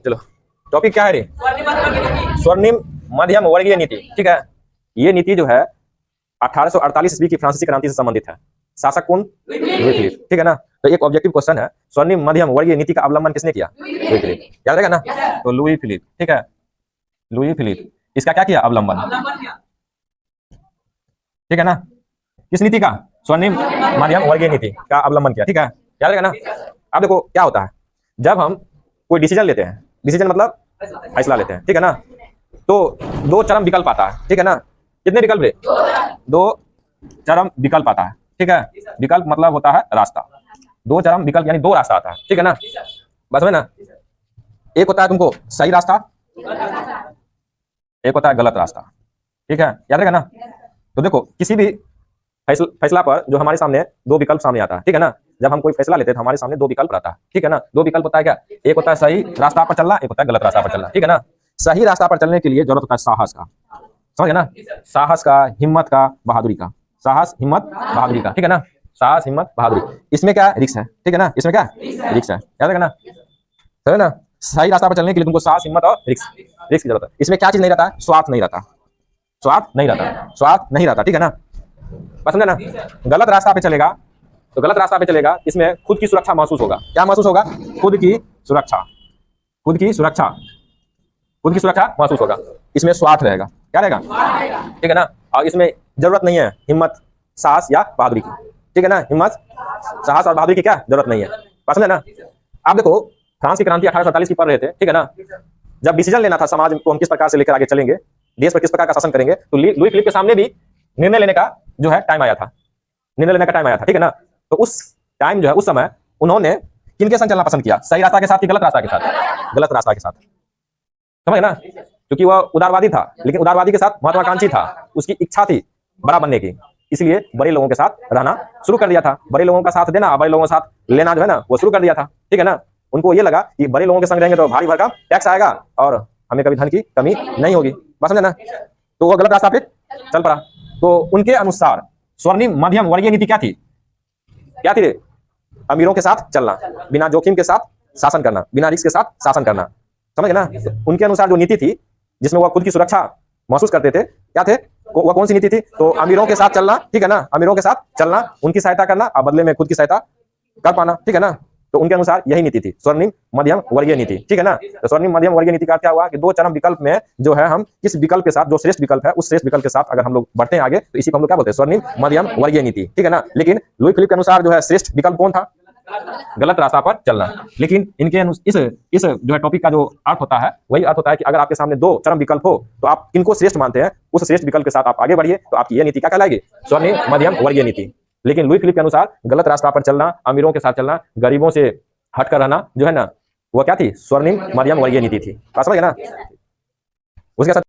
चलो टॉपिक क्या है रे? स्वर्णिम मध्यम वर्गीय नीति। ठीक है, ये नीति जो है 1848 ईस्वी की फ्रांसीसी क्रांति से संबंधित है। शासक कौन? Louis Philippe. ठीक है ना। तो एक ऑब्जेक्टिव क्वेश्चन है, स्वर्णिम मध्यम वर्गीय नीति का अवलंबन किसने किया? Louis Philippe. याद रहेगा ना? तो लुई फिलिप। ठीक है, लुई फिलिप इसका क्या किया? अवलंबन। ठीक है ना। किस नीति का? स्वर्णिम मध्यम वर्गीय नीति का अवलंबन किया। ठीक है, याद रहेगा ना। अब देखो क्या होता है, जब हम कोई डिसीजन लेते हैं, डिसीजन मतलब फैसला लेते हैं, ठीक है ना, तो दो चरम विकल्प आता है। ठीक है ना। कितने विकल्प रे? दो चरम विकल्प आता है। ठीक है, विकल्प मतलब होता है रास्ता। दो चरम विकल्प यानी दो रास्ता आता है। ठीक है ना, बस में ना। एक होता है तुमको सही रास्ता, एक होता है गलत रास्ता। ठीक है, याद रहेगा ना। तो देखो किसी भी फैसला पर जो हमारे सामने दो विकल्प सामने आता है, ठीक है ना, जब हम कोई फैसला लेते हैं तो हमारे सामने दो विकल्प रहता है। ठीक है ना। दो विकल्प होता है क्या? एक होता है सही रास्ता पर चलना, एक होता है गलत रास्ता पर चलना। ठीक है ना। सही रास्ता पर चलने के लिए जरूरत होता है साहस का, समझ ना, साहस का, हिम्मत का, बहादुरी का। साहस, हिम्मत, बहादुरी का। ठीक है ना। साहस, हिम्मत, बहादुरी। इसमें क्या रिस्क है? ठीक है ना, इसमें क्या रिस्क है? याद रखना, समझ ना। सही रास्ता पर चलने के लिए तुमको साहस, हिम्मत और रिस्क की जरूरत है। इसमें क्या चीज नहीं रहता? स्वार्थ नहीं रहता, स्वार्थ नहीं रहता, स्वार्थ नहीं रहता। ठीक है ना, बस समझा ना। गलत रास्ता पे चलेगा तो गलत रास्ता पे चलेगा, इसमें खुद की सुरक्षा महसूस होगा। क्या महसूस होगा? खुद की सुरक्षा, खुद की सुरक्षा, खुद की सुरक्षा महसूस होगा। इसमें स्वार्थ रहेगा। क्या रहेगा? ठीक है ना। और इसमें जरूरत नहीं है हिम्मत, साहस या बहादुरी की। ठीक है ना, हिम्मत, साहस और बहादुरी की क्या जरूरत नहीं है। बस समझे ना। आप देखो फ्रांस की क्रांति 1847 की पढ़ रहे थे, ठीक है ना। जब डिसीजन लेना था समाज को हम किस प्रकार से लेकर आगे चलेंगे, देश पर किस प्रकार का शासन करेंगे, तो लुई फिलिप के सामने भी निर्णय लेने का जो है टाइम आया था, निर्णय लेने का टाइम आया था। ठीक है ना। तो उस टाइम जो है, उस समय उन्होंने किनके संग चलना पसंद किया? सही रास्ता के साथ कि गलत रास्ता के साथ? गलत रास्ता के साथ, समझ ना। क्योंकि वह उदारवादी था, लेकिन उदारवादी के साथ महत्वाकांक्षी था, उसकी इच्छा थी बड़ा बनने की, इसलिए बड़े लोगों के साथ रहना शुरू कर दिया था। बड़े लोगों का साथ देना, बड़े लोगों के साथ लेना जो है ना, वो शुरू कर दिया था। ठीक है ना। उनको ये लगा कि बड़े लोगों के संग रहेंगे तो भारी भरकम टैक्स आएगा और हमें कभी धन की कमी नहीं होगी। बस समझे ना। तो वो गलत रास्ता पे चल पड़ा। तो उनके अनुसार स्वर्णिम मध्यम वर्गीय नीति क्या थी? क्या थी? अमीरों के साथ चलना, बिना जोखिम के साथ शासन करना, बिना रिस्क के साथ शासन करना, समझ ना। तो उनके अनुसार जो नीति थी, जिसमें वह खुद की सुरक्षा महसूस करते थे, क्या थे वह? कौन सी नीति थी? तो अमीरों के साथ चलना, ठीक है ना, अमीरों के साथ चलना, उनकी सहायता करना और बदले में खुद की सहायता कर पाना। ठीक है ना। तो उनके अनुसार यही नीति थी, स्वर्णिम मध्यम वर्गीय नीति। ठीक है ना। तो स्वर्णिम मध्यम वर्गीय नीति का क्या हुआ कि दो चरम विकल्प में जो है, हम किस विकल्प के साथ, जो श्रेष्ठ विकल्प है, उस श्रेष्ठ विकल्प के साथ अगर हम लोग बढ़ते हैं आगे, तो इसी को हम लोग क्या बोलते हैं? स्वर्णिम मध्यम वर्गीय नीति। ठीक है ना। लेकिन लुई फिलिप के अनुसार जो है श्रेष्ठ विकल्प कौन था? गलत रास्ता पर चलना। लेकिन इनके इस जो है टॉपिक का जो अर्थ होता है, वही अर्थ होता है कि अगर आपके सामने दो चरम विकल्प हो तो आप किनको श्रेष्ठ मानते हैं, उस श्रेष्ठ विकल्प के साथ आप आगे बढ़िए, तो आपकी यह नीति क्या कहलाएगी? स्वर्णिम मध्यम वर्गीय नीति। लेकिन लुई फिलिप के अनुसार गलत रास्ता पर चलना, अमीरों के साथ चलना, गरीबों से हटकर रहना जो है ना, वो क्या थी? स्वर्णिम मध्यम वर्गीय नीति थी। समझ गए ना। उसके साथ